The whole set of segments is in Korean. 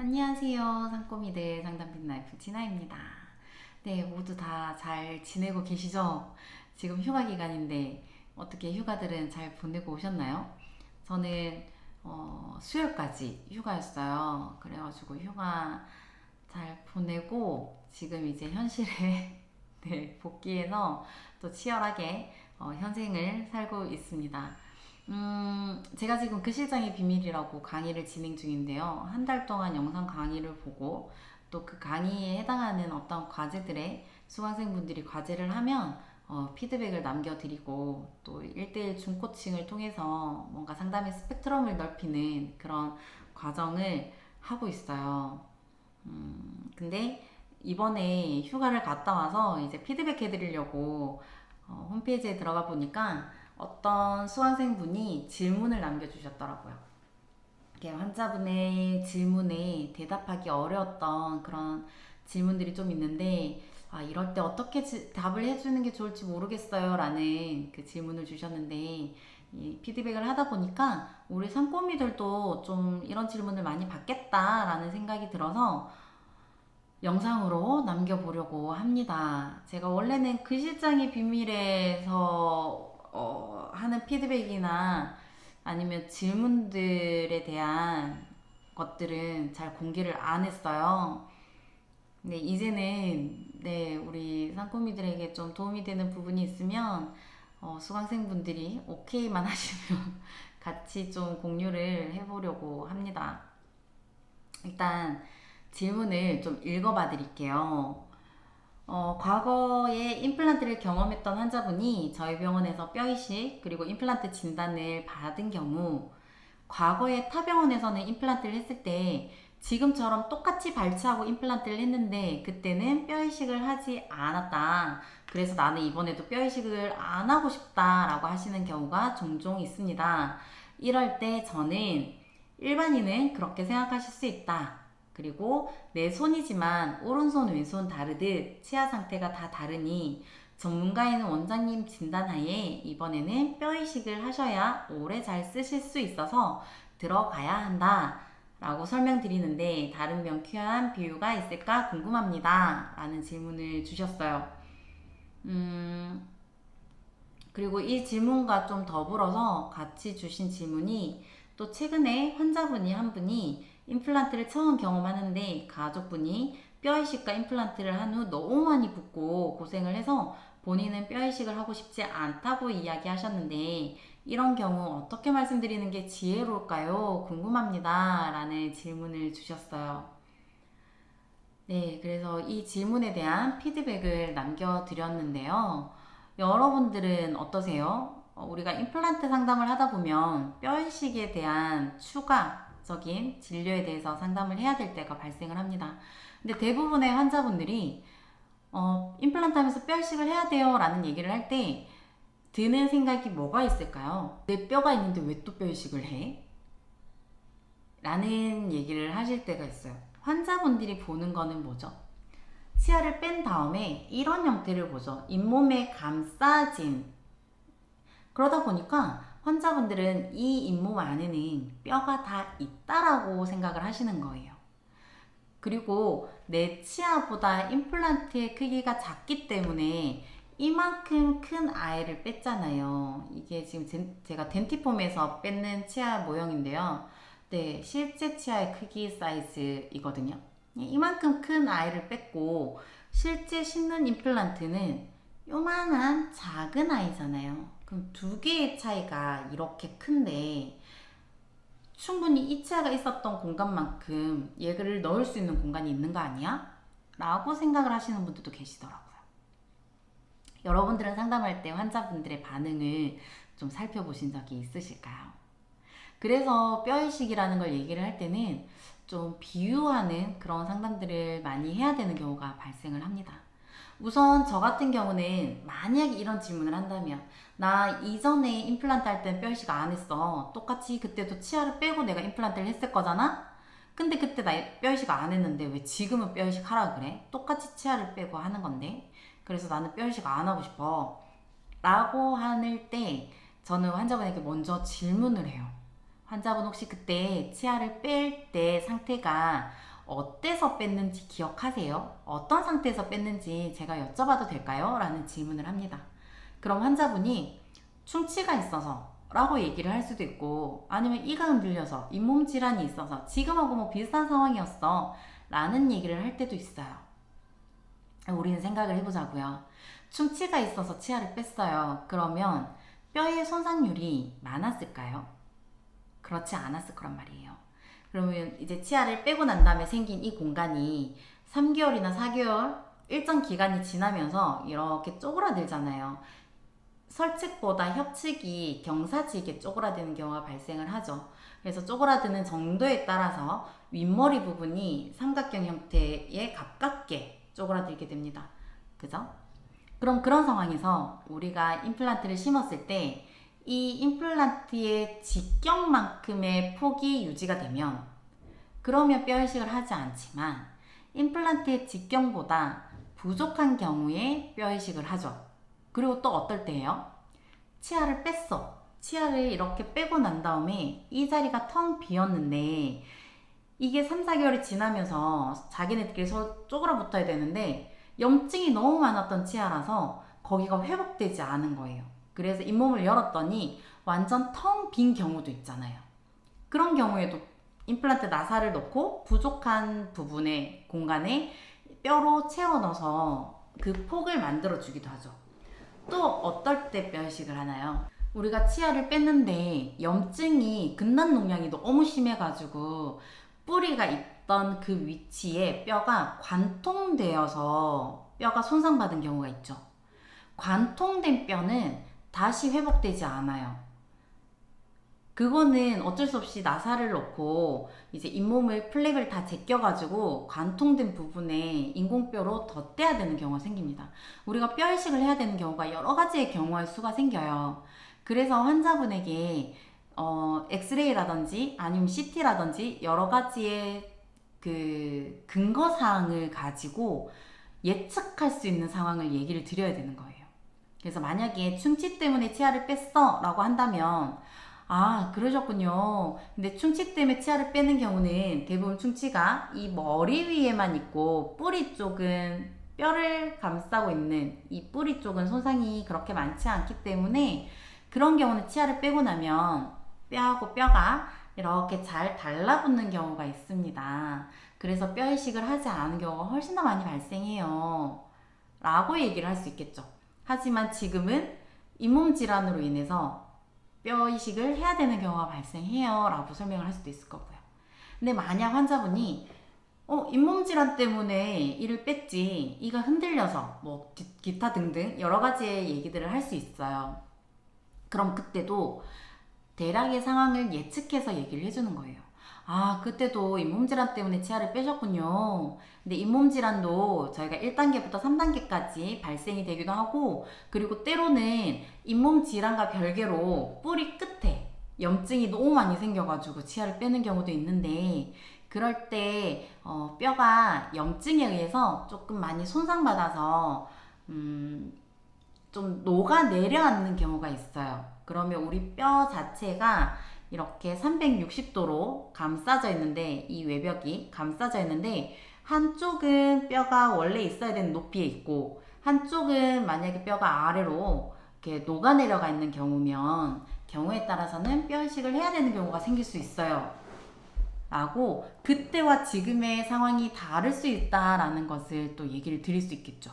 안녕하세요. 상꼬미들 상담 빈라이프 진아입니다. 네, 모두 다 잘 지내고 계시죠? 지금 휴가 기간인데 어떻게 휴가들은 잘 보내고 오셨나요? 저는 수요일까지 휴가였어요. 그래가지고 휴가 잘 보내고 지금 이제 현실에 네, 복귀해서 또 치열하게 현생을 살고 있습니다. 제가 지금 그 실장의 비밀이라고 강의를 진행 중인데요. 한 달 동안 영상 강의를 보고 또 그 강의에 해당하는 어떤 과제들에 수강생분들이 과제를 하면 피드백을 남겨드리고 또 1대1 줌코칭을 통해서 뭔가 상담의 스펙트럼을 넓히는 그런 과정을 하고 있어요. 근데 이번에 휴가를 갔다 와서 이제 피드백 해드리려고 홈페이지에 들어가 보니까 어떤 수강생분이 질문을 남겨주셨더라고요. 이렇게 환자분의 질문에 대답하기 어려웠던 그런 질문들이 좀 있는데, 이럴 때 어떻게 답을 해주는 게 좋을지 모르겠어요. 라는 그 질문을 주셨는데, 이 피드백을 하다 보니까 우리 상꼬미들도 좀 이런 질문을 많이 받겠다라는 생각이 들어서 영상으로 남겨보려고 합니다. 제가 원래는 그 실장의 비밀에서 하는 피드백이나 아니면 질문들에 대한 것들은 잘 공개를 안 했어요. 근데 이제는 네, 우리 상코미들에게 좀 도움이 되는 부분이 있으면 수강생분들이 오케이만 하시면 같이 좀 공유를 해보려고 합니다. 일단 질문을 좀 읽어봐 드릴게요. 과거에 임플란트를 경험했던 환자분이 저희 병원에서 뼈 이식 그리고 임플란트 진단을 받은 경우 과거에 타 병원에서는 임플란트를 했을 때 지금처럼 똑같이 발치하고 임플란트를 했는데 그때는 뼈 이식을 하지 않았다. 그래서 나는 이번에도 뼈 이식을 안 하고 싶다라고 하시는 경우가 종종 있습니다. 이럴 때 저는 일반인은 그렇게 생각하실 수 있다. 그리고 내 손이지만 오른손 왼손 다르듯 치아 상태가 다 다르니 전문가인 원장님 진단하에 이번에는 뼈 이식을 하셔야 오래 잘 쓰실 수 있어서 들어가야 한다 라고 설명드리는데 다른 명쾌한 비유가 있을까 궁금합니다 라는 질문을 주셨어요. 그리고 이 질문과 좀 더불어서 같이 주신 질문이 또 최근에 환자분이 한 분이 임플란트를 처음 경험하는데 가족분이 뼈 이식과 임플란트를 한 후 너무 많이 붓고 고생을 해서 본인은 뼈 이식을 하고 싶지 않다고 이야기하셨는데 이런 경우 어떻게 말씀드리는 게 지혜로울까요? 궁금합니다. 라는 질문을 주셨어요. 네, 그래서 이 질문에 대한 피드백을 남겨드렸는데요. 여러분들은 어떠세요? 우리가 임플란트 상담을 하다 보면 뼈 이식에 대한 추가적인 진료에 대해서 상담을 해야 될 때가 발생을 합니다. 근데 대부분의 환자분들이 임플란트 하면서 뼈 이식을 해야 돼요 라는 얘기를 할 때 드는 생각이 뭐가 있을까요? 내 뼈가 있는데 왜 또 뼈 이식을 해? 라는 얘기를 하실 때가 있어요. 환자분들이 보는 거는 뭐죠? 치아를 뺀 다음에 이런 형태를 보죠. 잇몸에 감싸진. 그러다 보니까 환자분들은 이 잇몸 안에는 뼈가 다 있다라고 생각을 하시는 거예요. 그리고 내 치아보다 임플란트의 크기가 작기 때문에 이만큼 큰 아이를 뺐잖아요. 이게 지금 제가 덴티폼에서 뺏는 치아 모형인데요. 네, 실제 치아의 크기 사이즈이거든요. 이만큼 큰 아이를 뺐고 실제 심는 임플란트는 요만한 작은 아이잖아요. 그럼 두 개의 차이가 이렇게 큰데 충분히 이 치아가 있었던 공간만큼 얘를 넣을 수 있는 공간이 있는 거 아니야? 라고 생각을 하시는 분들도 계시더라고요. 여러분들은 상담할 때 환자분들의 반응을 좀 살펴보신 적이 있으실까요? 그래서 뼈 이식이라는 걸 얘기를 할 때는 좀 비유하는 그런 상담들을 많이 해야 되는 경우가 발생을 합니다. 우선 저 같은 경우는 만약에 이런 질문을 한다면 나 이전에 임플란트 할 땐 뼈 이식 안 했어. 똑같이 그때도 치아를 빼고 내가 임플란트를 했을 거잖아? 근데 그때 나 뼈 이식 안 했는데 왜 지금은 뼈 이식 하라 그래? 똑같이 치아를 빼고 하는 건데. 그래서 나는 뼈 이식 안 하고 싶어. 라고 할 때 저는 환자분에게 먼저 질문을 해요. 환자분 혹시 그때 치아를 뺄 때 상태가 어때서 뺐는지 기억하세요? 어떤 상태에서 뺐는지 제가 여쭤봐도 될까요? 라는 질문을 합니다. 그럼 환자분이 충치가 있어서 라고 얘기를 할 수도 있고, 아니면 이가 흔들려서, 잇몸 질환이 있어서, 지금하고 뭐 비슷한 상황이었어 라는 얘기를 할 때도 있어요. 우리는 생각을 해보자고요. 충치가 있어서 치아를 뺐어요. 그러면 뼈의 손상률이 많았을까요? 그렇지 않았을 거란 말이에요. 그러면 이제 치아를 빼고 난 다음에 생긴 이 공간이 3개월이나 4개월 일정 기간이 지나면서 이렇게 쪼그라들잖아요. 설측보다 협측이 경사지게 쪼그라드는 경우가 발생을 하죠. 그래서 쪼그라드는 정도에 따라서 윗머리 부분이 삼각형 형태에 가깝게 쪼그라들게 됩니다. 그죠? 그럼 그런 상황에서 우리가 임플란트를 심었을 때 이 임플란트의 직경만큼의 폭이 유지가 되면, 그러면 뼈 이식을 하지 않지만 임플란트의 직경보다 부족한 경우에 뼈 이식을 하죠. 그리고 또 어떨 때예요? 치아를 뺐어. 치아를 이렇게 빼고 난 다음에 이 자리가 텅 비었는데 이게 3, 4개월이 지나면서 자기네들끼리 서로 쪼그라 붙어야 되는데 염증이 너무 많았던 치아라서 거기가 회복되지 않은 거예요. 그래서 잇몸을 열었더니 완전 텅 빈 경우도 있잖아요. 그런 경우에도 임플란트 나사를 넣고 부족한 부분의 공간에 뼈로 채워 넣어서 그 폭을 만들어 주기도 하죠. 또 어떨 때 뼈 이식을 하나요? 우리가 치아를 뺐는데 염증이 근난 농양이 너무 심해가지고 뿌리가 있던 그 위치에 뼈가 관통되어서 뼈가 손상받은 경우가 있죠. 관통된 뼈는 다시 회복되지 않아요. 그거는 어쩔 수 없이 나사를 넣고 이제 잇몸을 플랩을 다 제껴가지고 관통된 부분에 인공뼈로 덧대야 되는 경우가 생깁니다. 우리가 뼈 이식을 해야 되는 경우가 여러 가지의 경우의 수가 생겨요. 그래서 환자분에게 엑스레이라든지 아니면 CT라든지 여러 가지의 그 근거 사항을 가지고 예측할 수 있는 상황을 얘기를 드려야 되는 거예요. 그래서 만약에 충치 때문에 치아를 뺐어 라고 한다면, 아, 그러셨군요. 근데 충치 때문에 치아를 빼는 경우는 대부분 충치가 이 머리 위에만 있고 뿌리 쪽은, 뼈를 감싸고 있는 이 뿌리 쪽은 손상이 그렇게 많지 않기 때문에 그런 경우는 치아를 빼고 나면 뼈하고 뼈가 이렇게 잘 달라붙는 경우가 있습니다. 그래서 뼈 이식을 하지 않은 경우가 훨씬 더 많이 발생해요 라고 얘기를 할 수 있겠죠. 하지만 지금은 잇몸 질환으로 인해서 뼈 이식을 해야 되는 경우가 발생해요 라고 설명을 할 수도 있을 거고요. 근데 만약 환자분이 잇몸 질환 때문에 이를 뺐지, 이가 흔들려서 뭐 기타 등등 여러 가지의 얘기들을 할 수 있어요. 그럼 그때도 대략의 상황을 예측해서 얘기를 해주는 거예요. 아, 그때도 잇몸 질환 때문에 치아를 빼셨군요. 근데 잇몸 질환도 저희가 1단계부터 3단계까지 발생이 되기도 하고, 그리고 때로는 잇몸 질환과 별개로 뿌리 끝에 염증이 너무 많이 생겨가지고 치아를 빼는 경우도 있는데, 그럴 때 뼈가 염증에 의해서 조금 많이 손상받아서 좀 녹아 내려앉는 경우가 있어요. 그러면 우리 뼈 자체가 이렇게 360도로 감싸져 있는데, 이 외벽이 감싸져 있는데 한쪽은 뼈가 원래 있어야 되는 높이에 있고 한쪽은 만약에 뼈가 아래로 이렇게 녹아 내려가 있는 경우에 따라서는 뼈 이식을 해야 되는 경우가 생길 수 있어요 라고, 그때와 지금의 상황이 다를 수 있다라는 것을 또 얘기를 드릴 수 있겠죠.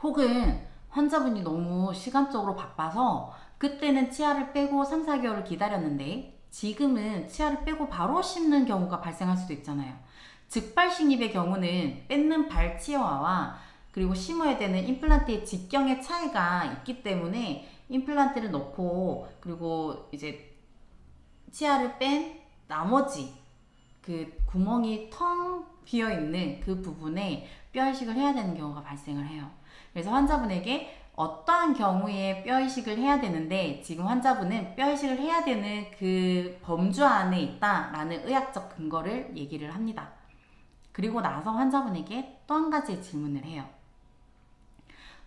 혹은 환자분이 너무 시간적으로 바빠서 그때는 치아를 빼고 3, 4개월을 기다렸는데 지금은 치아를 빼고 바로 심는 경우가 발생할 수도 있잖아요. 즉발 식립의 경우는 뺏는 발치와와 그리고 심어야 되는 임플란트의 직경의 차이가 있기 때문에 임플란트를 넣고 그리고 이제 치아를 뺀 나머지 그 구멍이 텅 비어 있는 그 부분에 뼈 이식을 해야 되는 경우가 발생을 해요. 그래서 환자분에게 어떠한 경우에 뼈 이식을 해야 되는데 지금 환자분은 뼈 이식을 해야 되는 그 범주 안에 있다라는 의학적 근거를 얘기를 합니다. 그리고 나서 환자분에게 또 한 가지 질문을 해요.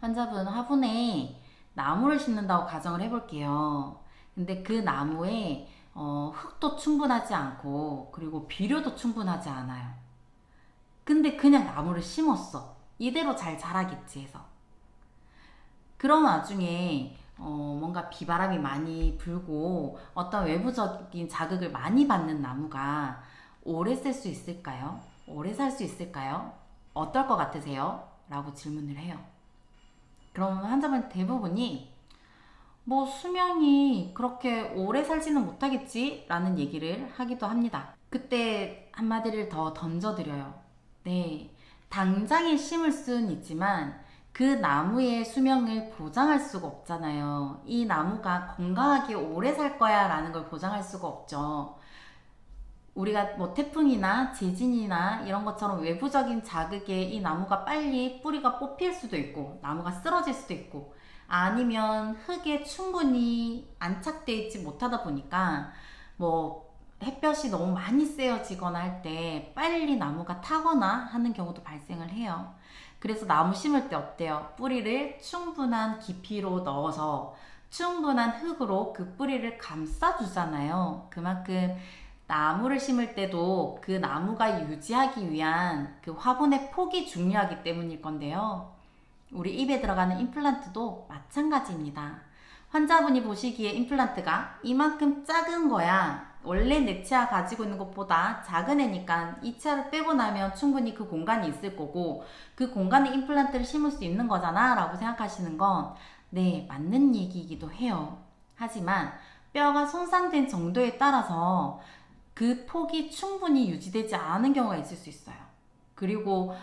환자분 화분에 나무를 심는다고 가정을 해볼게요. 근데 그 나무에 흙도 충분하지 않고 그리고 비료도 충분하지 않아요. 근데 그냥 나무를 심었어. 이대로 잘 자라겠지 해서. 그런 와중에 뭔가 비바람이 많이 불고 어떤 외부적인 자극을 많이 받는 나무가 오래 쓸 수 있을까요? 오래 살 수 있을까요? 어떨 것 같으세요? 라고 질문을 해요. 그럼 환자분 대부분이 뭐 수명이 그렇게 오래 살지는 못하겠지? 라는 얘기를 하기도 합니다. 그때 한마디를 더 던져드려요. 네, 당장에 심을 수는 있지만 그 나무의 수명을 보장할 수가 없잖아요. 이 나무가 건강하게 오래 살 거야 라는 걸 보장할 수가 없죠. 우리가 뭐 태풍이나 지진이나 이런 것처럼 외부적인 자극에 이 나무가 빨리 뿌리가 뽑힐 수도 있고 나무가 쓰러질 수도 있고 아니면 흙에 충분히 안착되어 있지 못하다 보니까 뭐 햇볕이 너무 많이 쐬어지거나 할 때 빨리 나무가 타거나 하는 경우도 발생을 해요. 그래서 나무 심을 때 어때요? 뿌리를 충분한 깊이로 넣어서 충분한 흙으로 그 뿌리를 감싸주잖아요. 그만큼 나무를 심을 때도 그 나무가 유지하기 위한 그 화분의 폭이 중요하기 때문일 건데요. 우리 입에 들어가는 임플란트도 마찬가지입니다. 환자분이 보시기에 임플란트가 이만큼 작은 거야. 원래 내 치아 가지고 있는 것보다 작은 애니까 이 치아를 빼고 나면 충분히 그 공간이 있을 거고 그 공간에 임플란트를 심을 수 있는 거잖아 라고 생각하시는 건 네, 맞는 얘기이기도 해요. 하지만 뼈가 손상된 정도에 따라서 그 폭이 충분히 유지되지 않은 경우가 있을 수 있어요. 그리고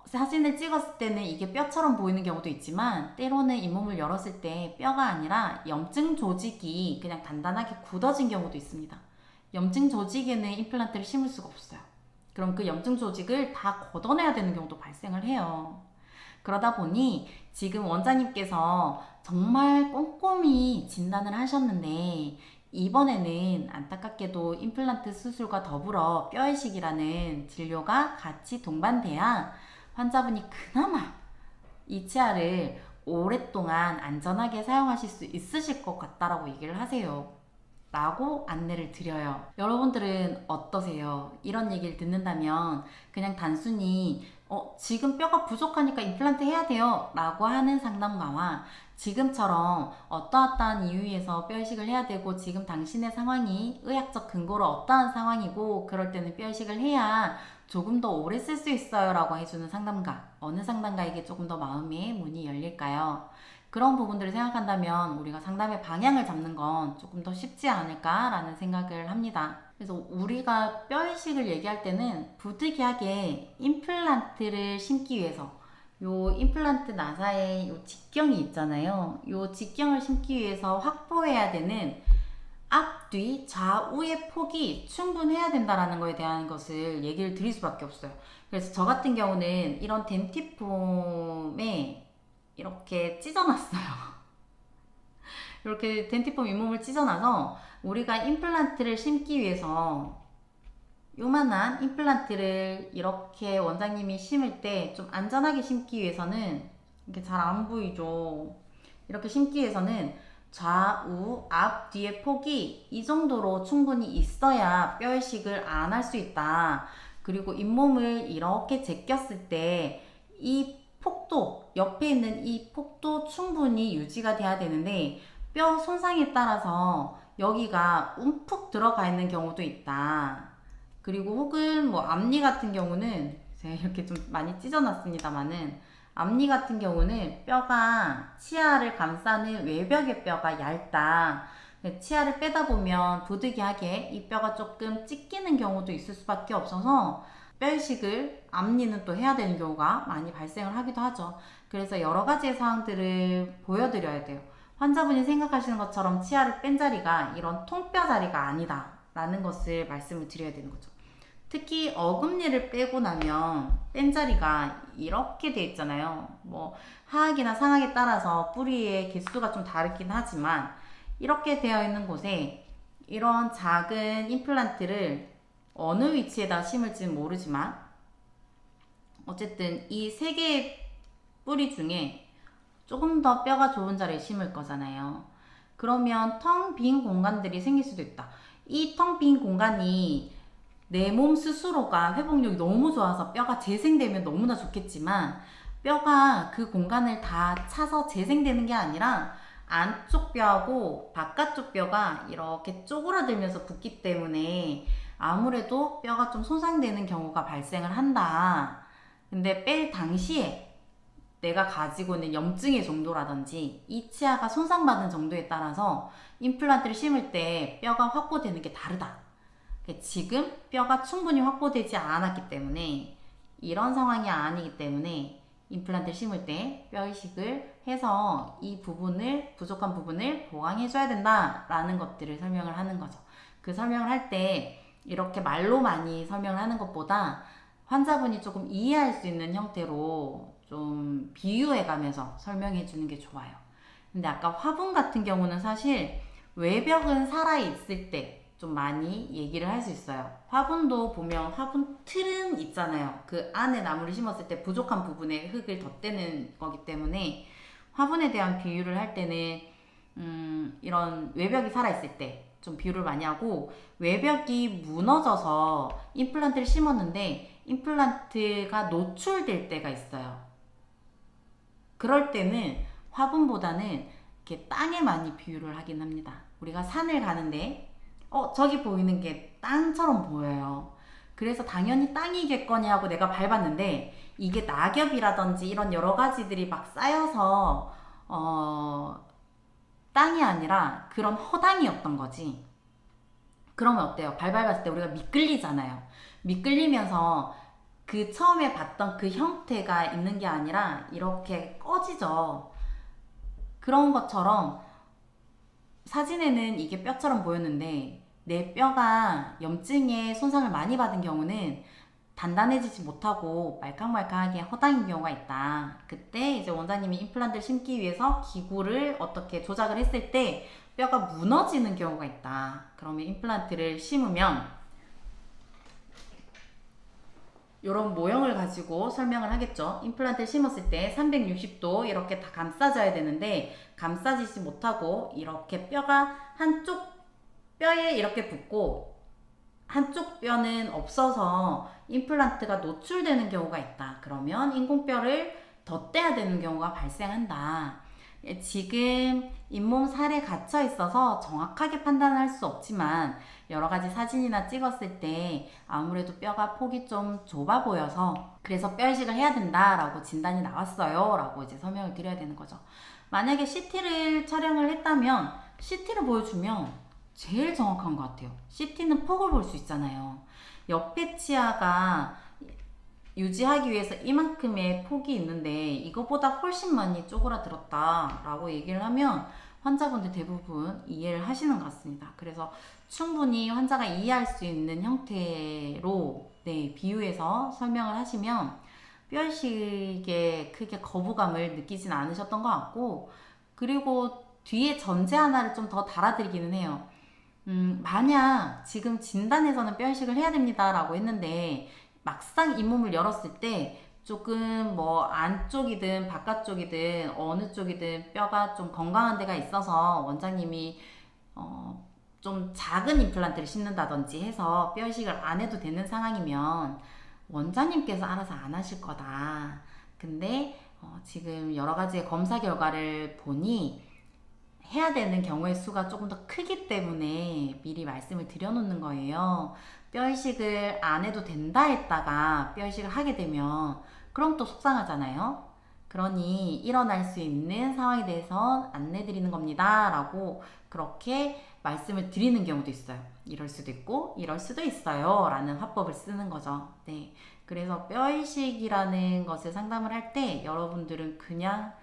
사진을 찍었을 때는 이게 뼈처럼 보이는 경우도 있지만 때로는 잇몸을 열었을 때 뼈가 아니라 염증 조직이 그냥 단단하게 굳어진 경우도 있습니다. 염증 조직에는 임플란트를 심을 수가 없어요. 그럼 그 염증 조직을 다 걷어내야 되는 경우도 발생을 해요. 그러다 보니 지금 원장님께서 정말 꼼꼼히 진단을 하셨는데 이번에는 안타깝게도 임플란트 수술과 더불어 뼈이식이라는 진료가 같이 동반돼야 환자분이 그나마 이 치아를 오랫동안 안전하게 사용하실 수 있으실 것 같다라고 얘기를 하세요. 라고 안내를 드려요. 여러분들은 어떠세요? 이런 얘기를 듣는다면 그냥 단순히 지금 뼈가 부족하니까 임플란트 해야 돼요 라고 하는 상담가와 지금처럼 어떠어떠한 이유에서 뼈이식을 해야 되고 지금 당신의 상황이 의학적 근거로 어떠한 상황이고 그럴 때는 뼈이식을 해야 조금 더 오래 쓸 수 있어요 라고 해주는 상담가, 어느 상담가에게 조금 더 마음의 문이 열릴까요? 그런 부분들을 생각한다면 우리가 상담의 방향을 잡는 건 조금 더 쉽지 않을까라는 생각을 합니다. 그래서 우리가 뼈이식을 얘기할 때는 부득이하게 임플란트를 심기 위해서 요 임플란트 나사에 요 직경이 있잖아요. 요 직경을 심기 위해서 확보해야 되는 앞, 뒤, 좌우의 폭이 충분해야 된다는 거에 대한 것을 얘기를 드릴 수밖에 없어요. 그래서 저 같은 경우는 이런 덴티폼에 이렇게 찢어놨어요. 이렇게 덴티폼 잇몸을 찢어놔서 우리가 임플란트를 심기 위해서 요만한 임플란트를 이렇게 원장님이 심을 때 좀 안전하게 심기 위해서는 이렇게 잘 안 보이죠. 이렇게 심기 위해서는 좌우 앞 뒤의 폭이 이 정도로 충분히 있어야 뼈이식을 안 할 수 있다. 그리고 잇몸을 이렇게 제꼈을 때 이 폭도 옆에 있는 이 폭도 충분히 유지가 돼야 되는데 뼈 손상에 따라서 여기가 움푹 들어가 있는 경우도 있다. 그리고 혹은 뭐 앞니 같은 경우는 제가 이렇게 좀 많이 찢어놨습니다만은 앞니 같은 경우는 뼈가 치아를 감싸는 외벽의 뼈가 얇다. 치아를 빼다 보면 부득이하게 이 뼈가 조금 찢기는 경우도 있을 수밖에 없어서 뼈이식을 앞니는 또 해야 되는 경우가 많이 발생을 하기도 하죠. 그래서 여러 가지의 사항들을 보여드려야 돼요. 환자분이 생각하시는 것처럼 치아를 뺀 자리가 이런 통뼈 자리가 아니다 라는 것을 말씀을 드려야 되는 거죠. 특히 어금니를 빼고 나면 뺀 자리가 이렇게 돼 있잖아요. 뭐 하악이나 상악에 따라서 뿌리의 개수가 좀 다르긴 하지만 이렇게 되어 있는 곳에 이런 작은 임플란트를 어느 위치에다 심을지는 모르지만 어쨌든 이 세 개의 뿌리 중에 조금 더 뼈가 좋은 자리에 심을 거잖아요. 그러면 텅 빈 공간들이 생길 수도 있다. 이 텅 빈 공간이 내 몸 스스로가 회복력이 너무 좋아서 뼈가 재생되면 너무나 좋겠지만, 뼈가 그 공간을 다 차서 재생되는 게 아니라 안쪽 뼈하고 바깥쪽 뼈가 이렇게 쪼그라들면서 붙기 때문에 아무래도 뼈가 좀 손상되는 경우가 발생을 한다. 근데 뺄 당시에 내가 가지고 있는 염증의 정도라든지 이 치아가 손상받은 정도에 따라서 임플란트를 심을 때 뼈가 확보되는 게 다르다. 지금 뼈가 충분히 확보되지 않았기 때문에, 이런 상황이 아니기 때문에 임플란트를 심을 때 뼈 이식을 해서 이 부분을, 부족한 부분을 보강해줘야 된다라는 것들을 설명을 하는 거죠. 그 설명을 할 때 이렇게 말로 많이 설명을 하는 것보다 환자분이 조금 이해할 수 있는 형태로 좀 비유해 가면서 설명해 주는 게 좋아요. 근데 아까 화분 같은 경우는 사실 외벽은 살아있을 때 좀 많이 얘기를 할 수 있어요. 화분도 보면 화분 틀은 있잖아요. 그 안에 나무를 심었을 때 부족한 부분에 흙을 덧대는 거기 때문에 화분에 대한 비유를 할 때는 이런 외벽이 살아있을 때 좀 비유를 많이 하고, 외벽이 무너져서 임플란트를 심었는데 임플란트가 노출될 때가 있어요. 그럴 때는 화분보다는 이렇게 땅에 많이 비유를 하긴 합니다. 우리가 산을 가는데 저기 보이는 게 땅처럼 보여요. 그래서 당연히 땅이겠거니 하고 내가 밟았는데 이게 낙엽이라든지 이런 여러 가지들이 막 쌓여서 땅이 아니라 그런 허당이었던 거지. 그러면 어때요? 밟았을 때 우리가 미끌리잖아요. 미끌리면서 그 처음에 봤던 그 형태가 있는 게 아니라 이렇게 꺼지죠. 그런 것처럼 사진에는 이게 뼈처럼 보였는데 내 뼈가 염증에 손상을 많이 받은 경우는 단단해지지 못하고 말캉말캉하게 허당인 경우가 있다. 그때 이제 원장님이 임플란트를 심기 위해서 기구를 어떻게 조작을 했을 때 뼈가 무너지는 경우가 있다. 그러면 임플란트를 심으면 이런 모형을 가지고 설명을 하겠죠. 임플란트를 심었을 때 360도 이렇게 다 감싸져야 되는데 감싸지지 못하고 이렇게 뼈가 한쪽 뼈에 이렇게 붙고 한쪽 뼈는 없어서 임플란트가 노출되는 경우가 있다. 그러면 인공뼈를 덧대야 되는 경우가 발생한다. 지금 잇몸 살에 갇혀 있어서 정확하게 판단할 수 없지만 여러 가지 사진이나 찍었을 때 아무래도 뼈가 폭이 좀 좁아 보여서 그래서 뼈 이식을 해야 된다라고 진단이 나왔어요 라고 이제 설명을 드려야 되는 거죠. 만약에 CT를 촬영을 했다면 CT를 보여주면 제일 정확한 것 같아요. CT는 폭을 볼 수 있잖아요. 옆에 치아가 유지하기 위해서 이만큼의 폭이 있는데 이거보다 훨씬 많이 쪼그라들었다 라고 얘기를 하면 환자분들 대부분 이해를 하시는 것 같습니다. 그래서 충분히 환자가 이해할 수 있는 형태로 비유해서 설명을 하시면 뼈이식에 크게 거부감을 느끼진 않으셨던 것 같고, 그리고 뒤에 전제 하나를 좀 더 달아드리기는 해요. 만약 지금 진단에서는 뼈이식을 해야 됩니다 라고 했는데 막상 잇몸을 열었을 때 조금 뭐 안쪽이든 바깥쪽이든 어느 쪽이든 뼈가 좀 건강한 데가 있어서 원장님이 좀 작은 임플란트를 심는다든지 해서 뼈이식을 안 해도 되는 상황이면 원장님께서 알아서 안 하실 거다. 근데 지금 여러 가지의 검사 결과를 보니 해야 되는 경우의 수가 조금 더 크기 때문에 미리 말씀을 드려놓는 거예요. 뼈이식을 안 해도 된다 했다가 뼈이식을 하게 되면 그럼 또 속상하잖아요. 그러니 일어날 수 있는 상황에 대해서 안내드리는 겁니다 라고 그렇게 말씀을 드리는 경우도 있어요. 이럴 수도 있고 이럴 수도 있어요 라는 화법을 쓰는 거죠. 네, 그래서 뼈이식이라는 것을 상담을 할 때 여러분들은 그냥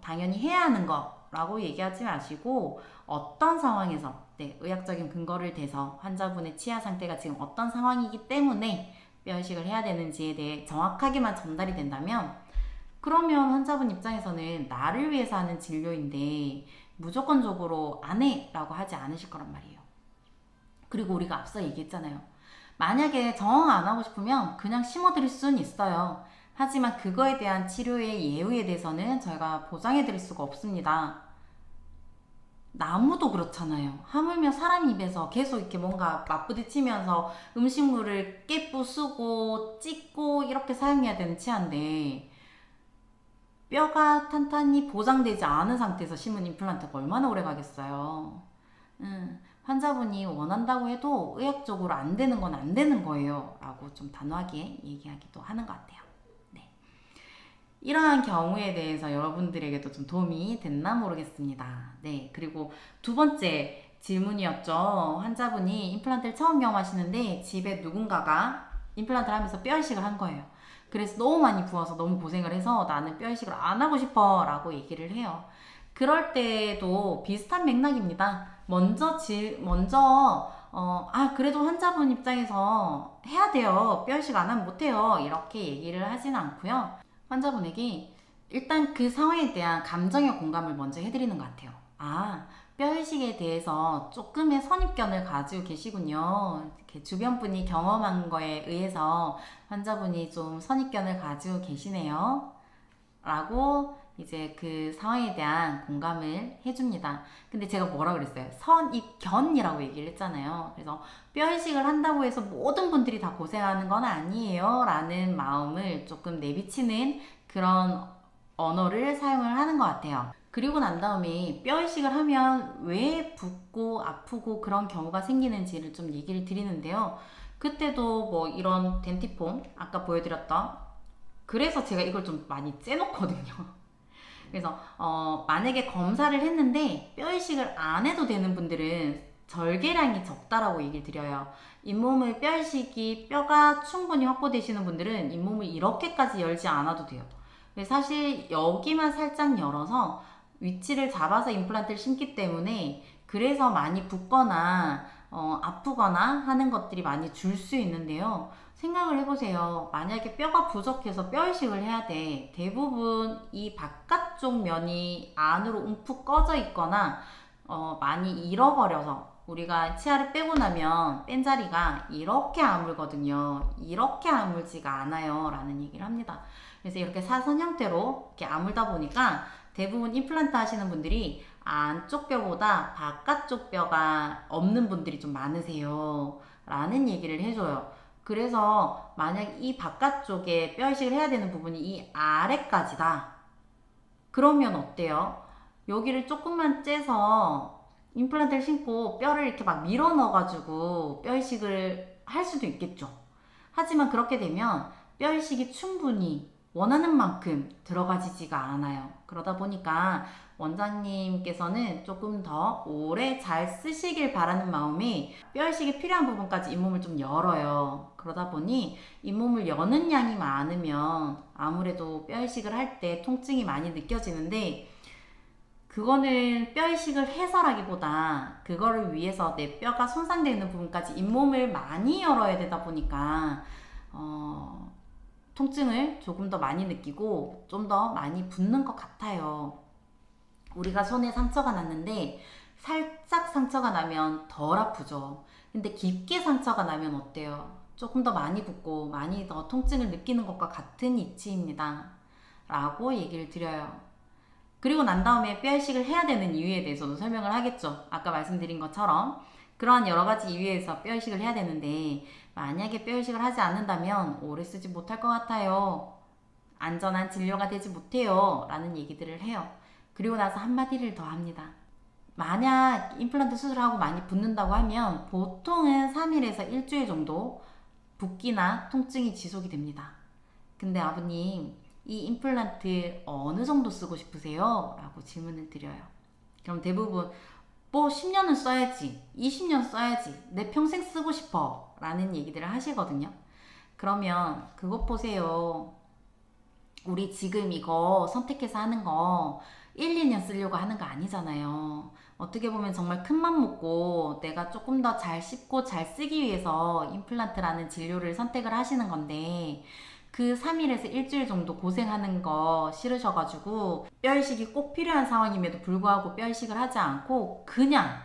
당연히 해야 하는 거 라고 얘기하지 마시고 어떤 상황에서 의학적인 근거를 대서 환자분의 치아 상태가 지금 어떤 상황이기 때문에 뼈이식을 해야 되는지에 대해 정확하게만 전달이 된다면 그러면 환자분 입장에서는 나를 위해서 하는 진료인데 무조건적으로 안 해 라고 하지 않으실 거란 말이에요. 그리고 우리가 앞서 얘기했잖아요. 만약에 정 안 하고 싶으면 그냥 심어드릴 수는 있어요. 하지만 그거에 대한 치료의 예우에 대해서는 저희가 보장해 드릴 수가 없습니다. 나무도 그렇잖아요. 하물며 사람 입에서 계속 이렇게 뭔가 맞부딪히면서 음식물을 깨부수고 찢고 이렇게 사용해야 되는 치아인데, 뼈가 탄탄히 보장되지 않은 상태에서 심은 임플란트가 얼마나 오래 가겠어요. 환자분이 원한다고 해도 의학적으로 안 되는 건 안 되는 거예요. 라고 좀 단호하게 얘기하기도 하는 것 같아요. 네. 이러한 경우에 대해서 여러분들에게도 좀 도움이 됐나 모르겠습니다. 네. 그리고 두 번째 질문이었죠. 환자분이 임플란트를 처음 경험하시는데 집에 누군가가 임플란트를 하면서 뼈 이식을 한 거예요. 그래서 너무 많이 부어서 너무 고생을 해서 나는 뼈 이식을 안 하고 싶어 라고 얘기를 해요. 그럴 때도 비슷한 맥락입니다. 그래도 환자분 입장에서 해야 돼요. 뼈 이식 안 하면 못 해요. 이렇게 얘기를 하진 않고요. 환자분에게 일단 그 상황에 대한 감정의 공감을 먼저 해드리는 것 같아요. 뼈 이식에 대해서 조금의 선입견을 가지고 계시군요. 이렇게 주변 분이 경험한 거에 의해서 환자분이 좀 선입견을 가지고 계시네요. 라고 이제 그 상황에 대한 공감을 해줍니다. 근데 제가 뭐라 그랬어요? 선입견이라고 얘기를 했잖아요. 그래서 뼈 이식을 한다고 해서 모든 분들이 다 고생하는 건 아니에요. 라는 마음을 조금 내비치는 그런 언어를 사용을 하는 것 같아요. 그리고 난 다음에 뼈 이식을 하면 왜 붓고 아프고 그런 경우가 생기는지를 좀 얘기를 드리는데요. 그때도 뭐 이런 덴티폼, 아까 보여드렸던, 그래서 제가 이걸 좀 많이 째놓거든요. 그래서 만약에 검사를 했는데 뼈 이식을 안 해도 되는 분들은 절개량이 적다라고 얘기를 드려요. 잇몸을 뼈 이식이 뼈가 충분히 확보되시는 분들은 잇몸을 이렇게까지 열지 않아도 돼요. 사실 여기만 살짝 열어서 위치를 잡아서 임플란트를 심기 때문에 그래서 많이 붓거나 아프거나 하는 것들이 많이 줄 수 있는데요. 생각을 해보세요. 만약에 뼈가 부족해서 뼈 이식을 해야 돼. 대부분 이 바깥쪽 면이 안으로 움푹 꺼져 있거나 많이 잃어버려서 우리가 치아를 빼고 나면 뺀 자리가 이렇게 아물거든요. 이렇게 아물지가 않아요. 라는 얘기를 합니다. 그래서 이렇게 사선 형태로 이렇게 아물다 보니까 대부분 임플란트 하시는 분들이 안쪽 뼈보다 바깥쪽 뼈가 없는 분들이 좀 많으세요. 라는 얘기를 해줘요. 그래서 만약 이 바깥쪽에 뼈 이식을 해야 되는 부분이 이 아래까지다. 그러면 어때요? 여기를 조금만 째서 임플란트를 심고 뼈를 이렇게 막 밀어 넣어가지고 뼈 이식을 할 수도 있겠죠. 하지만 그렇게 되면 뼈 이식이 충분히 원하는 만큼 들어가지지가 않아요. 그러다 보니까 원장님께서는 조금 더 오래 잘 쓰시길 바라는 마음에 뼈 이식이 필요한 부분까지 잇몸을 좀 열어요. 그러다 보니 잇몸을 여는 양이 많으면 아무래도 뼈 이식을 할 때 통증이 많이 느껴지는데, 그거는 뼈 이식을 해서라기보다 그거를 위해서 내 뼈가 손상되는 부분까지 잇몸을 많이 열어야 되다 보니까 통증을 조금 더 많이 느끼고 좀 더 많이 붓는 것 같아요. 우리가 손에 상처가 났는데 살짝 상처가 나면 덜 아프죠. 근데 깊게 상처가 나면 어때요? 조금 더 많이 붓고 많이 더 통증을 느끼는 것과 같은 이치입니다. 라고 얘기를 드려요. 그리고 난 다음에 뼈 이식을 해야 되는 이유에 대해서도 설명을 하겠죠. 아까 말씀드린 것처럼 그러한 여러 가지 이유에서 뼈 이식을 해야 되는데, 만약에 뼈 이식을 하지 않는다면 오래 쓰지 못할 것 같아요. 안전한 진료가 되지 못해요. 라는 얘기들을 해요. 그리고 나서 한마디를 더 합니다. 만약 임플란트 수술하고 많이 붓는다고 하면 보통은 3일에서 일주일 정도 붓기나 통증이 지속이 됩니다. 근데 아버님, 이 임플란트 어느 정도 쓰고 싶으세요? 라고 질문을 드려요. 그럼 대부분 뭐 10년은 써야지, 20년 써야지, 내 평생 쓰고 싶어 라는 얘기들을 하시거든요. 그러면 그것 보세요. 우리 지금 이거 선택해서 하는 거 1, 2년 쓰려고 하는 거 아니잖아요. 어떻게 보면 정말 큰맘 먹고 내가 조금 더 잘 씹고 잘 쓰기 위해서 임플란트라는 진료를 선택을 하시는 건데, 그 3일에서 일주일 정도 고생하는 거 싫으셔가지고 뼈 이식이 꼭 필요한 상황임에도 불구하고 뼈 이식을 하지 않고 그냥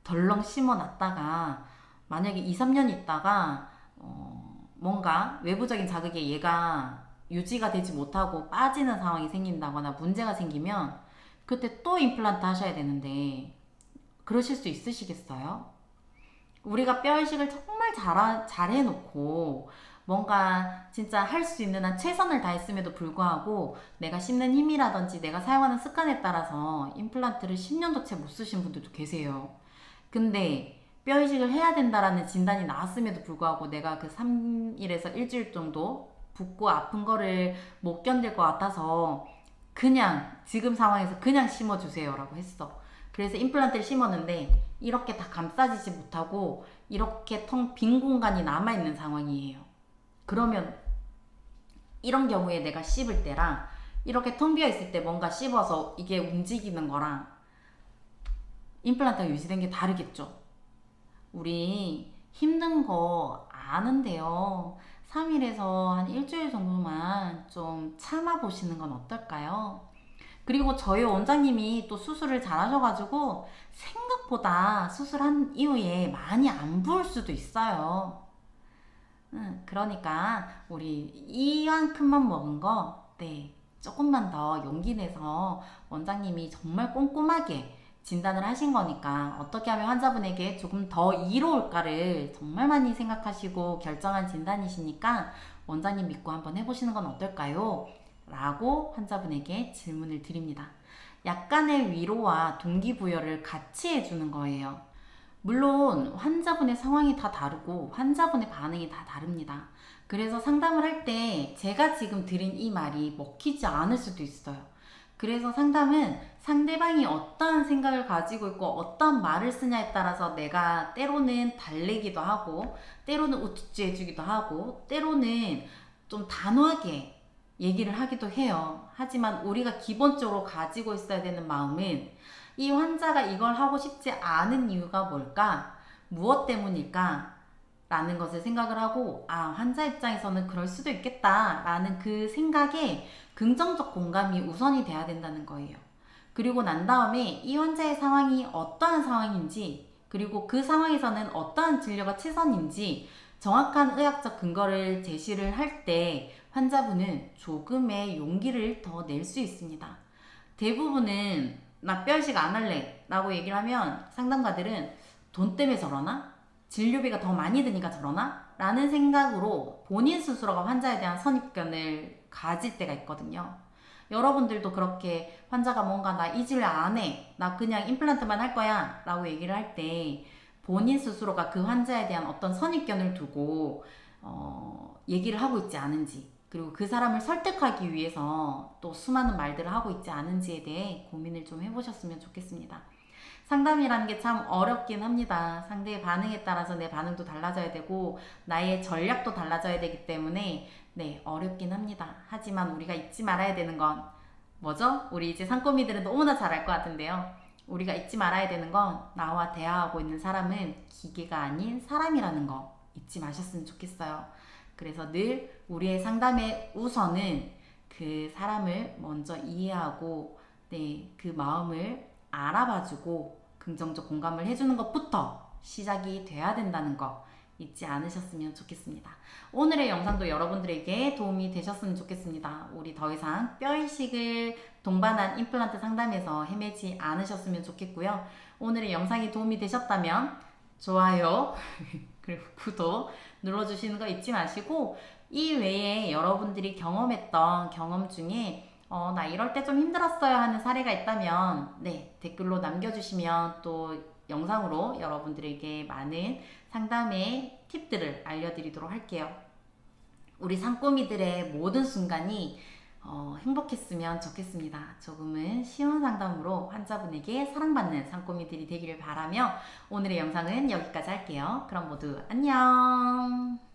덜렁 심어놨다가 만약에 2, 3년 있다가 뭔가 외부적인 자극에 얘가 유지가 되지 못하고 빠지는 상황이 생긴다거나 문제가 생기면 그때 또 임플란트 하셔야 되는데, 그러실 수 있으시겠어요? 우리가 뼈 이식을 정말 잘 해놓고 뭔가 진짜 할 수 있는 한 최선을 다했음에도 불구하고 내가 씹는 힘이라든지 내가 사용하는 습관에 따라서 임플란트를 10년도 채 못 쓰신 분들도 계세요. 근데 뼈 이식을 해야 된다라는 진단이 나왔음에도 불구하고 내가 그 3일에서 일주일 정도 붓고 아픈 거를 못 견딜 것 같아서 그냥 지금 상황에서 그냥 심어주세요 라고 했어. 그래서 임플란트를 심었는데 이렇게 다 감싸지지 못하고 이렇게 텅 빈 공간이 남아있는 상황이에요. 그러면 이런 경우에 내가 씹을 때랑 이렇게 텅 비어 있을 때 뭔가 씹어서 이게 움직이는 거랑 임플란트가 유지된 게 다르겠죠. 우리 힘든 거 아는데요. 3일에서 한 일주일 정도만 좀 참아보시는 건 어떨까요? 그리고 저희 원장님이 또 수술을 잘 하셔가지고 생각보다 수술한 이후에 많이 안 부을 수도 있어요. 그러니까 우리 이만큼만 먹은 거, 네, 조금만 더 용기 내서 원장님이 정말 꼼꼼하게 진단을 하신 거니까 어떻게 하면 환자분에게 조금 더 이로울까를 정말 많이 생각하시고 결정한 진단이시니까 원장님 믿고 한번 해보시는 건 어떨까요? 라고 환자분에게 질문을 드립니다. 약간의 위로와 동기부여를 같이 해주는 거예요. 물론 환자분의 상황이 다 다르고 환자분의 반응이 다 다릅니다. 그래서 상담을 할 때 제가 지금 드린 이 말이 먹히지 않을 수도 있어요. 그래서 상담은 상대방이 어떠한 생각을 가지고 있고 어떤 말을 쓰냐에 따라서 내가 때로는 달래기도 하고 때로는 우쭈쭈 해주기도 하고 때로는 좀 단호하게 얘기를 하기도 해요. 하지만 우리가 기본적으로 가지고 있어야 되는 마음은 이 환자가 이걸 하고 싶지 않은 이유가 뭘까? 무엇 때문일까? 라는 것을 생각을 하고 환자 입장에서는 그럴 수도 있겠다 라는 그 생각에 긍정적 공감이 우선이 돼야 된다는 거예요. 그리고 난 다음에 이 환자의 상황이 어떠한 상황인지 그리고 그 상황에서는 어떠한 진료가 최선인지 정확한 의학적 근거를 제시를 할 때 환자분은 조금의 용기를 더 낼 수 있습니다. 대부분은 나 뼈 이식 안 할래 라고 얘기를 하면 상담가들은 돈 때문에 저러나? 진료비가 더 많이 드니까 저러나? 라는 생각으로 본인 스스로가 환자에 대한 선입견을 가질 때가 있거든요. 여러분들도 그렇게 환자가 뭔가 나 이 진료 안 해, 나 그냥 임플란트만 할 거야 라고 얘기를 할 때 본인 스스로가 그 환자에 대한 어떤 선입견을 두고 얘기를 하고 있지 않은지 그리고 그 사람을 설득하기 위해서 또 수많은 말들을 하고 있지 않은지에 대해 고민을 좀 해보셨으면 좋겠습니다. 상담이라는 게 참 어렵긴 합니다. 상대의 반응에 따라서 내 반응도 달라져야 되고 나의 전략도 달라져야 되기 때문에 네, 어렵긴 합니다. 하지만 우리가 잊지 말아야 되는 건 뭐죠? 우리 이제 상꼬미들은 너무나 잘 알 것 같은데요. 우리가 잊지 말아야 되는 건 나와 대화하고 있는 사람은 기계가 아닌 사람이라는 거 잊지 마셨으면 좋겠어요. 그래서 늘 우리의 상담의 우선은 그 사람을 먼저 이해하고 네, 그 마음을 알아봐주고 긍정적 공감을 해주는 것부터 시작이 돼야 된다는 거 잊지 않으셨으면 좋겠습니다. 오늘의 영상도 여러분들에게 도움이 되셨으면 좋겠습니다. 우리 더 이상 뼈 이식을 동반한 임플란트 상담에서 헤매지 않으셨으면 좋겠고요. 오늘의 영상이 도움이 되셨다면 좋아요 그리고 구독 눌러주시는 거 잊지 마시고 이 외에 여러분들이 경험했던 경험 중에 나 이럴 때 좀 힘들었어요 하는 사례가 있다면 네, 댓글로 남겨주시면 또 영상으로 여러분들에게 많은 상담의 팁들을 알려드리도록 할게요. 우리 상꼬미들의 모든 순간이 행복했으면 좋겠습니다. 조금은 쉬운 상담으로 환자분에게 사랑받는 상꼬미들이 되기를 바라며 오늘의 영상은 여기까지 할게요. 그럼 모두 안녕.